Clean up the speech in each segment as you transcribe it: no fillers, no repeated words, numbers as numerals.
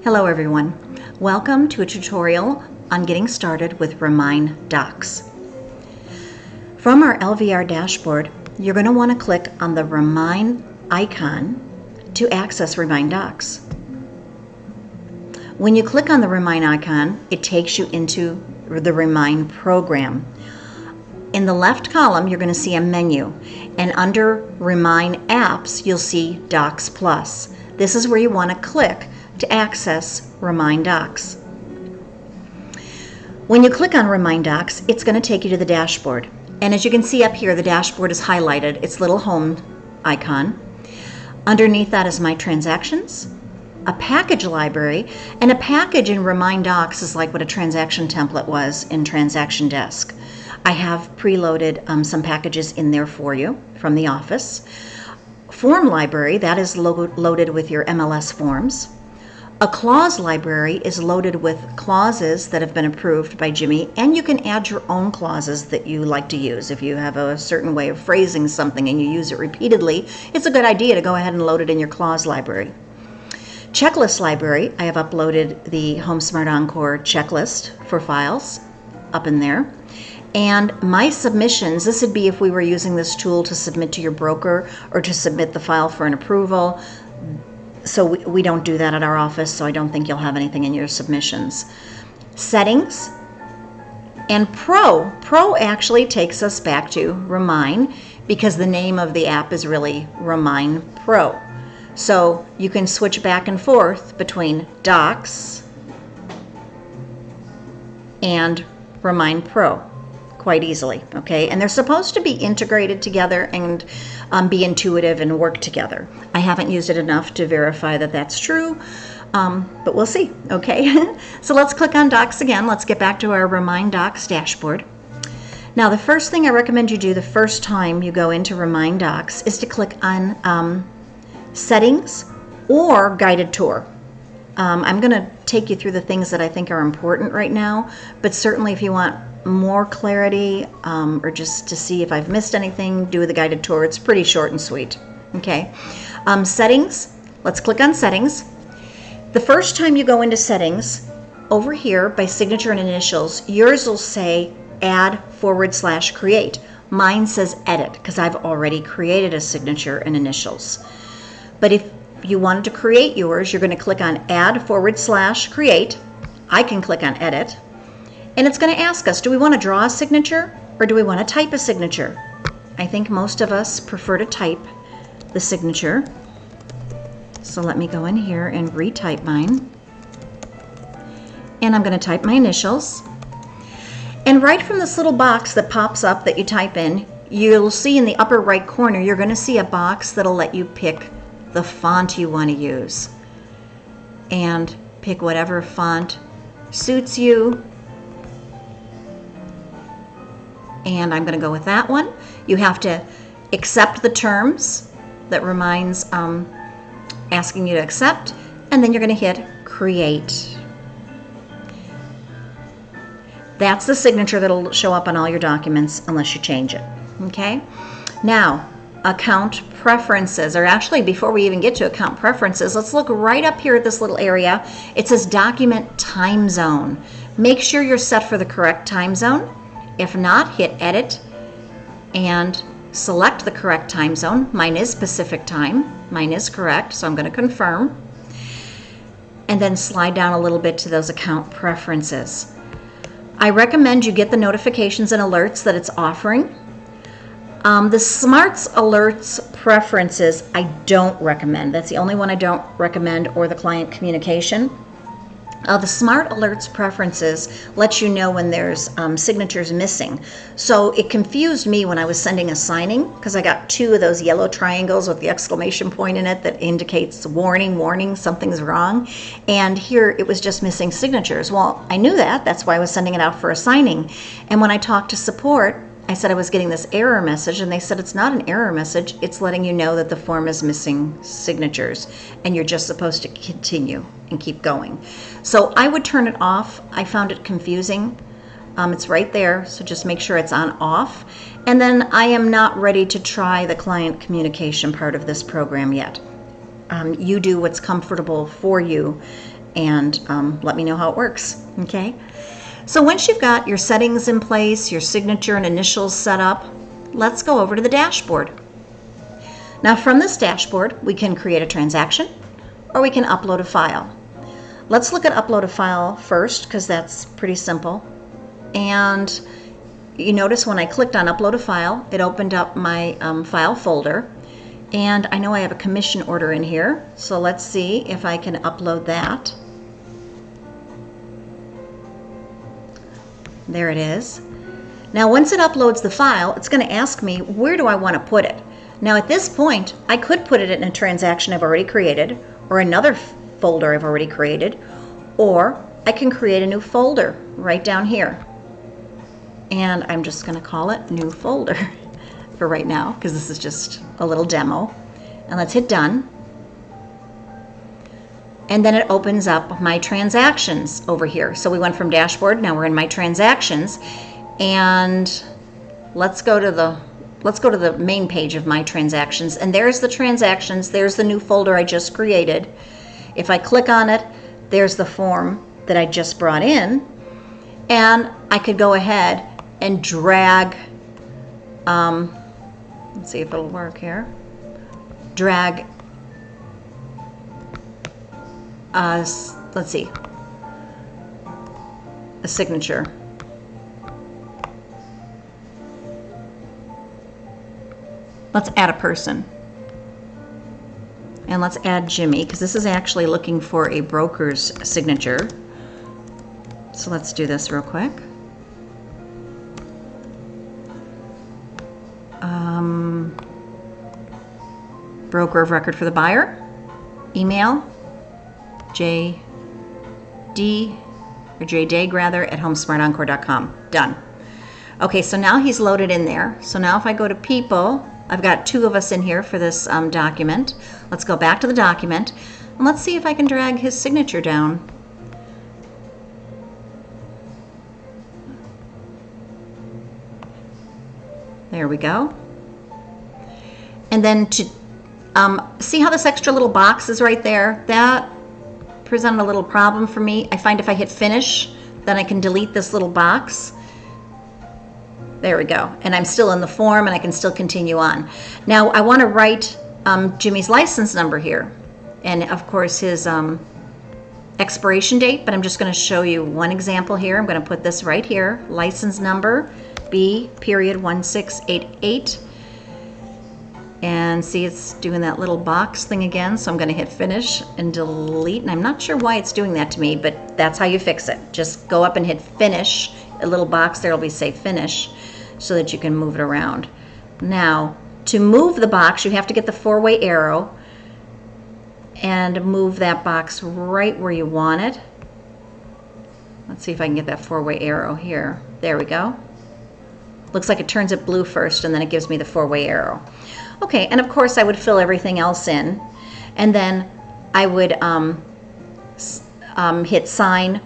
Hello everyone. Welcome to a tutorial on getting started with Remine Docs. From our LVR dashboard, you're going to want to click on the Remine icon to access Remine Docs. When you click on the Remine icon, it takes you into the Remine program. In the left column, you're going to see a menu, and under Remine Apps, you'll see Docs Plus. This is where you want to click to access Remine Docs. When you click on Remine Docs, it's going to take you to the dashboard. And as you can see up here, the dashboard is highlighted, its little home icon. Underneath that is My Transactions, a package library, and a package in Remine Docs is like what a transaction template was in Transaction Desk. I have preloaded some packages in there for you from the office. Form library, that is loaded with your MLS forms. A clause library is loaded with clauses that have been approved by Jimmy, and you can add your own clauses that you like to use. If you have a certain way of phrasing something and you use it repeatedly, it's a good idea to go ahead and load it in your clause library. Checklist library, I have uploaded the Home Smart Encore checklist for files up in there. And my submissions, this would be if we were using this tool to submit to your broker or to submit the file for an approval. So we don't do that at our office, so I don't think you'll have anything in your submissions. Settings and Pro. Pro actually takes us back to Remine because the name of the app is really Remine Pro. So you can switch back and forth between Docs and Remine Pro quite easily, okay? And they're supposed to be integrated together and be intuitive and work together. I haven't used it enough to verify that that's true, but we'll see, okay? So let's click on Docs again. Let's get back to our Remine Docs dashboard. Now, the first thing I recommend you do the first time you go into Remine Docs is to click on Settings or Guided Tour. I'm going to take you through the things that I think are important right now, but certainly if you want more clarity or just to see if I've missed anything, do the guided tour. It's pretty short and sweet. Okay. Settings. Let's click on Settings. The first time you go into Settings, over here by signature and initials, yours will say add/create. Mine says edit because I've already created a signature and initials. But if you wanted to create yours, you're going to click on add/create. I can click on edit. And it's going to ask us, do we want to draw a signature or do we want to type a signature? I think most of us prefer to type the signature. So let me go in here and retype mine. And I'm going to type my initials. And right from this little box that pops up that you type in, you'll see in the upper right corner, you're going to see a box that'll let you pick the font you want to use. And pick whatever font suits you. And I'm going to go with that one. You have to accept the terms that Remine's asking you to accept, and then you're going to hit Create. That's the signature that'll show up on all your documents unless you change it. Okay? Now, account preferences, or actually before we even get to account preferences, let's look right up here at this little area. It says Document Time Zone. Make sure you're set for the correct time zone. If not, hit Edit and select the correct time zone. Mine is Pacific time. Mine is correct, so I'm going to confirm. And then slide down a little bit to those account preferences. I recommend you get the notifications and alerts that it's offering. The Smarts Alerts preferences, I don't recommend. That's the only one I don't recommend, or the client communication. The Smart Alerts preferences lets you know when there's signatures missing. So it confused me when I was sending a signing because I got two of those yellow triangles with the exclamation point in it that indicates warning, warning, something's wrong. And here it was just missing signatures. Well, I knew that. That's why I was sending it out for a signing. And when I talked to support, I said I was getting this error message, and they said it's not an error message. It's letting you know that the form is missing signatures, and you're just supposed to continue and keep going. So I would turn it off. I found it confusing. It's right there, so just make sure it's on off. And then I am not ready to try the client communication part of this program yet. You do what's comfortable for you and let me know how it works, okay? So once you've got your settings in place, your signature and initials set up, let's go over to the dashboard. Now from this dashboard, we can create a transaction or we can upload a file. Let's look at upload a file first because that's pretty simple. And you notice when I clicked on upload a file, it opened up my file folder. And I know I have a commission order in here, so let's see if I can upload that. There it is. Now once it uploads the file, it's going to ask me where do I want to put it. Now at this point, I could put it in a transaction I've already created, or another folder I've already created, or I can create a new folder right down here. And I'm just going to call it new folder for right now because this is just a little demo. And let's hit done. And then it opens up my transactions over here. So we went from dashboard, now we're in my transactions, and let's go to the main page of my transactions, and there's the transactions, there's the new folder I just created. If I click on it, there's the form that I just brought in, and I could go ahead and drag, let's see if it'll work here, drag, let's see, a signature. Let's add a person. And let's add Jimmy, because this is actually looking for a broker's signature. So let's do this real quick. Broker of record for the buyer. Email JD, or JDAG rather, at homesmartencore.com. Done. Okay, so now he's loaded in there. So now if I go to people, I've got 2 of us in here for this document. Let's go back to the document, and let's see if I can drag his signature down. There we go. And then to see how this extra little box is right there? That presented a little problem for me. I find if I hit finish, then I can delete this little box. There we go. And I'm still in the form and I can still continue on. Now I want to write Jimmy's license number here. And of course his expiration date, but I'm just going to show you one example here. I'm going to put this right here. License number B.1688. And see, it's doing that little box thing again. So I'm going to hit finish and delete. And I'm not sure why it's doing that to me, but that's how you fix it. Just go up and hit finish. A little box there will be say finish, so that you can move it around. Now, to move the box, you have to get the 4-way arrow and move that box right where you want it. Let's see if I can get that 4-way arrow here. There we go. Looks like it turns it blue first, and then it gives me the 4-way arrow. Okay, and of course I would fill everything else in, and then I would hit sign.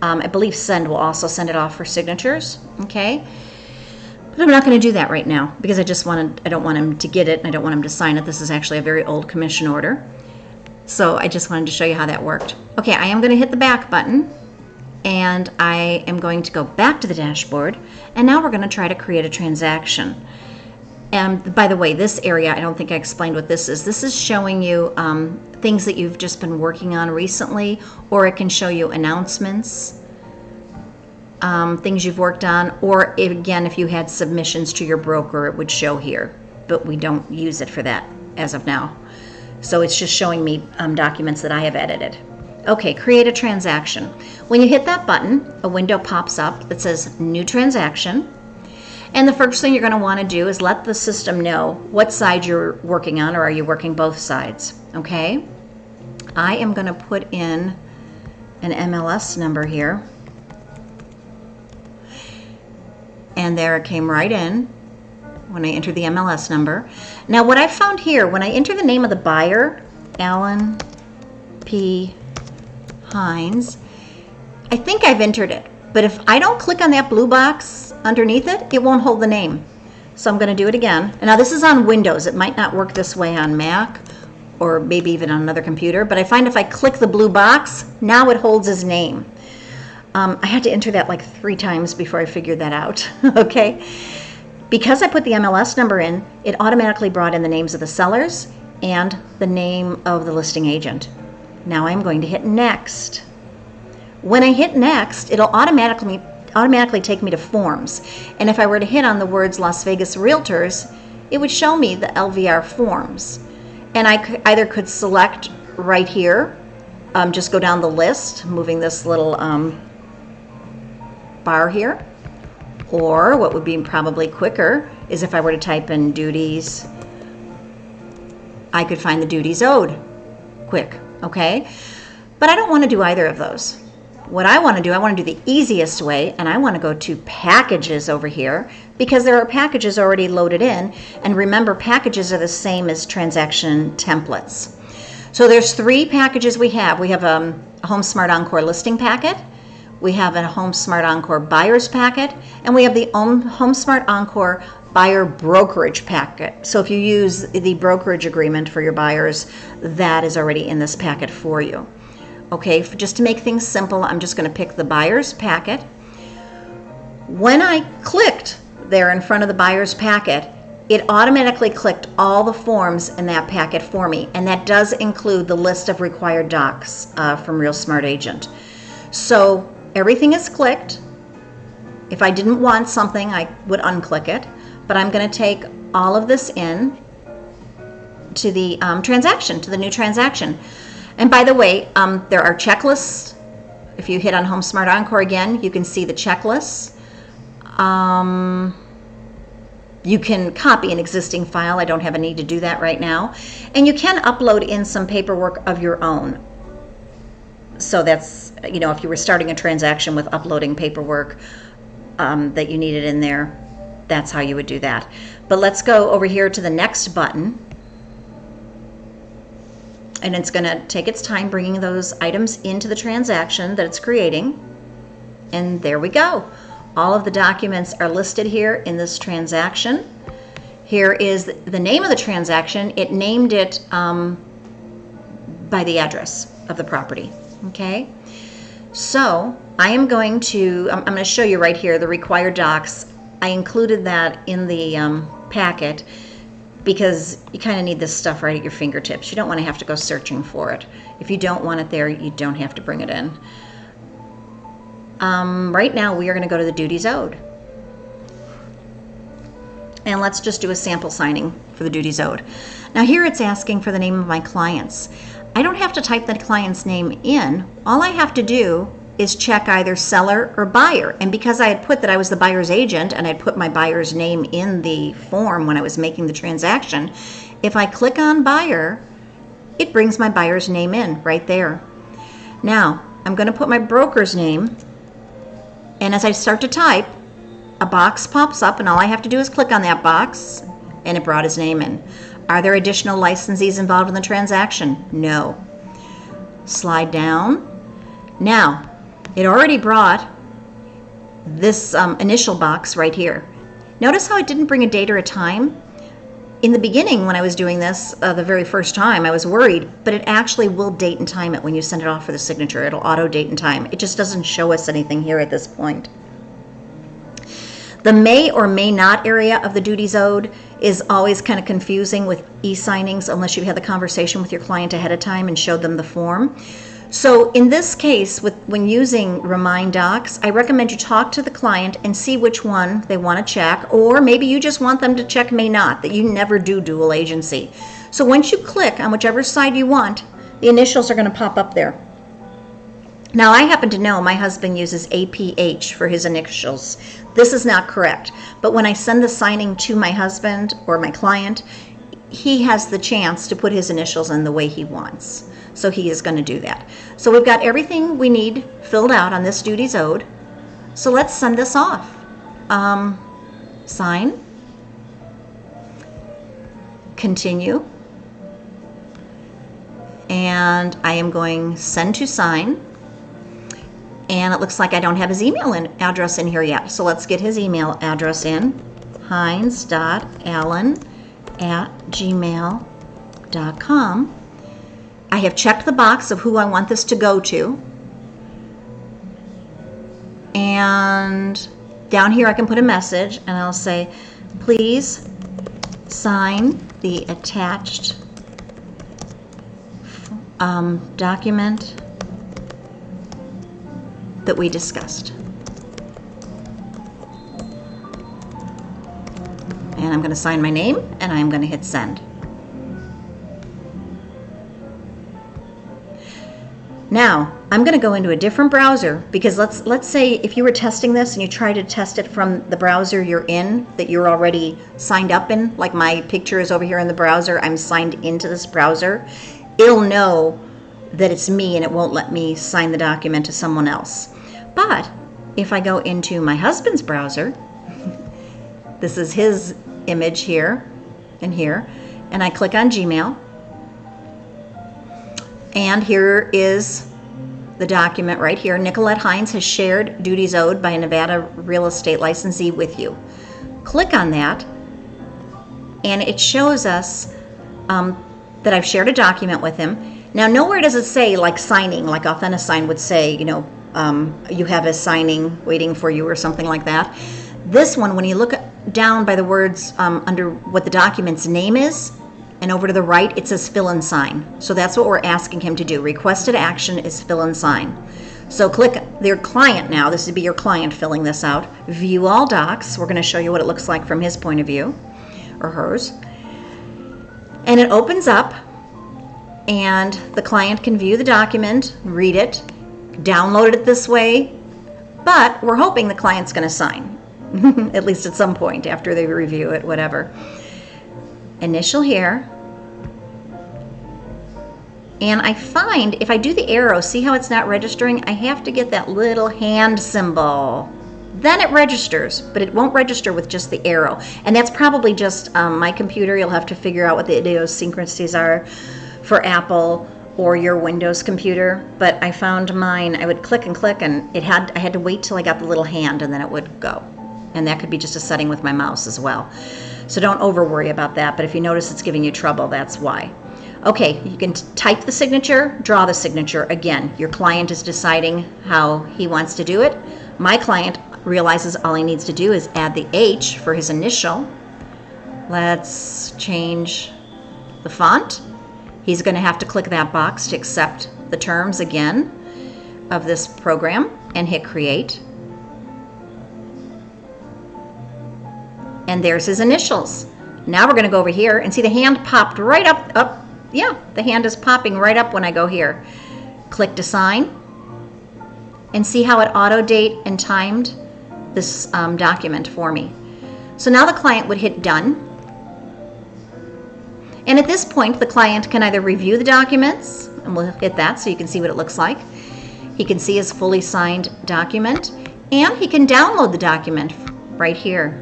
I believe send will also send it off for signatures. Okay, but I'm not going to do that right now because I don't want him to get it and I don't want him to sign it. This is actually a very old commission order, so I just wanted to show you how that worked. Okay, I am going to hit the back button, and I am going to go back to the dashboard, and now we're going to try to create a transaction. And by the way, this area, I don't think I explained what this is. This is showing you things that you've just been working on recently, or it can show you announcements, things you've worked on, or again, if you had submissions to your broker, it would show here, but we don't use it for that as of now. So it's just showing me documents that I have edited. Okay, create a transaction. When you hit that button, a window pops up that says new transaction. And the first thing you're going to want to do is let the system know what side you're working on, or are you working both sides? Okay. I am going to put in an MLS number here. And there it came right in when I entered the MLS number. Now what I found here, when I enter the name of the buyer, Alan P. Hines, I think I've entered it. But if I don't click on that blue box underneath it, it won't hold the name. So I'm going to do it again. And now this is on Windows. It might not work this way on Mac or maybe even on another computer. But I find if I click the blue box, now it holds his name. I had to enter that like 3 times before I figured that out, okay? Because I put the MLS number in, it automatically brought in the names of the sellers and the name of the listing agent. Now I'm going to hit next. When I hit next, it'll automatically take me to forms. And if I were to hit on the words Las Vegas Realtors, it would show me the LVR forms. And I either could select right here, just go down the list, moving this little bar here. Or what would be probably quicker is if I were to type in duties, I could find the duties owed quick, okay? But I don't want to do either of those. What I want to do, I want to do the easiest way, and I want to go to packages over here because there are packages already loaded in. And remember, packages are the same as transaction templates. So there's 3 packages we have. We have a Home Smart Encore listing packet. We have a Home Smart Encore buyer's packet, and we have the Home Smart Encore buyer brokerage packet. So if you use the brokerage agreement for your buyers, that is already in this packet for you. Okay, just to make things simple, I'm just going to pick the buyer's packet. When I clicked there in front of the buyer's packet, it automatically clicked all the forms in that packet for me, and that does include the list of required docs from Real Smart Agent. So everything is clicked. If I didn't want something, I would unclick it, but I'm going to take all of this in to the transaction, to the new transaction. And by the way, there are checklists. If you hit on Home Smart Encore again, you can see the checklists. You can copy an existing file. I don't have a need to do that right now. And you can upload in some paperwork of your own. So that's, you know, if you were starting a transaction with uploading paperwork that you needed in there, that's how you would do that. But let's go over here to the next button. And it's going to take its time bringing those items into the transaction that it's creating. And there we go. All of the documents are listed here in this transaction. Here is the name of the transaction. It named it by the address of the property. Okay. So I am going to, I'm going to show you right here the required docs. I included that in the packet because you kind of need this stuff right at your fingertips. You don't want to have to go searching for it. If you don't want it there, you don't have to bring it in. Right now we are going to go to the duties owed. And let's just do a sample signing for the duties owed. Now here it's asking for the name of my clients. I don't have to type the client's name in. All I have to do is check either seller or buyer. And because I had put that I was the buyer's agent and I'd put my buyer's name in the form when I was making the transaction, if I click on buyer, it brings my buyer's name in right there. Now, I'm going to put my broker's name, and as I start to type, a box pops up and all I have to do is click on that box and it brought his name in. Are there additional licensees involved in the transaction? No. Slide down. Now, it already brought this initial box right here. Notice how it didn't bring a date or a time? In the beginning when I was doing this, the very first time, I was worried, but it actually will date and time it when you send it off for the signature. It'll auto date and time. It just doesn't show us anything here at this point. The may or may not area of the duties owed is always kind of confusing with e-signings unless you had the conversation with your client ahead of time and showed them the form. So in this case, when using Remine Docs, I recommend you talk to the client and see which one they want to check, or maybe you just want them to check may not, that you never do dual agency. So once you click on whichever side you want, the initials are going to pop up there. Now I happen to know my husband uses APH for his initials. This is not correct, but when I send the signing to my husband or my client, he has the chance to put his initials in the way he wants. So he is going to do that. So we've got everything we need filled out on this duties owed. So let's send this off. Sign. Continue. And I am going send to sign. And it looks like I don't have his email address in here yet. So let's get his email address in. Hines.allen@gmail.com. I have checked the box of who I want this to go to. And down here I can put a message and I'll say, please sign the attached document that we discussed. And I'm going to sign my name and I'm going to hit send. Now, I'm going to go into a different browser because let's say if you were testing this and you try to test it from the browser you're in that you're already signed up in, like my picture is over here in the browser, I'm signed into this browser, it'll know that it's me and it won't let me sign the document to someone else. But if I go into my husband's browser, this is his image here and here, and I click on Gmail, and here is the document right here. Nicolette Hines has shared duties owed by a Nevada real estate licensee with you. Click on that, and it shows us that I've shared a document with him. Now, nowhere does it say like signing, like AuthentiSign would say, you know, you have a signing waiting for you or something like that. This one, when you look down by the words under what the document's name is, and over to the right, it says fill and sign. So that's what we're asking him to do. Requested action is fill and sign. So click their client now. This would be your client filling this out. View all docs. We're going to show you what it looks like from his point of view, or hers. And it opens up, and the client can view the document, read it, download it this way, but we're hoping the client's going to sign, at least at some point after they review it, whatever. Initial here, and I find if I do the arrow, see how it's not registering? I have to get that little hand symbol. Then it registers, but it won't register with just the arrow. And that's probably just my computer. You'll have to figure out what the idiosyncrasies are for Apple or your Windows computer. But I found mine, I would click and click, and I had to wait till I got the little hand, and then it would go. And that could be just a setting with my mouse as well. So don't over worry about that, but if you notice it's giving you trouble, that's why. Okay, you can type the signature, draw the signature. Again, your client is deciding how he wants to do it. My client realizes all he needs to do is add the H for his initial. Let's change the font. He's going to have to click that box to accept the terms again of this program and hit create. And there's his initials. Now we're going to go over here and see the hand popped right up. Yeah, the hand is popping right up when I go here. Click to sign, and see how it auto date and timed this document for me. So now the client would hit done. And at this point, the client can either review the documents, and we'll hit that so you can see what it looks like. He can see his fully signed document, and he can download the document right here.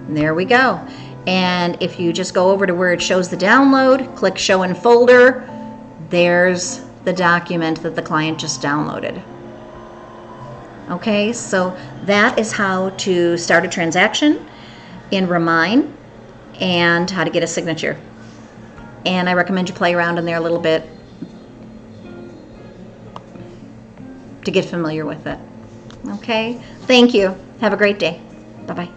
There we go. And if you just go over to where it shows the download, click show in folder, there's the document that the client just downloaded. Okay, so that is how to start a transaction in Remine and how to get a signature. And I recommend you play around in there a little bit to get familiar with it. Okay, thank you. Have a great day. Bye-bye.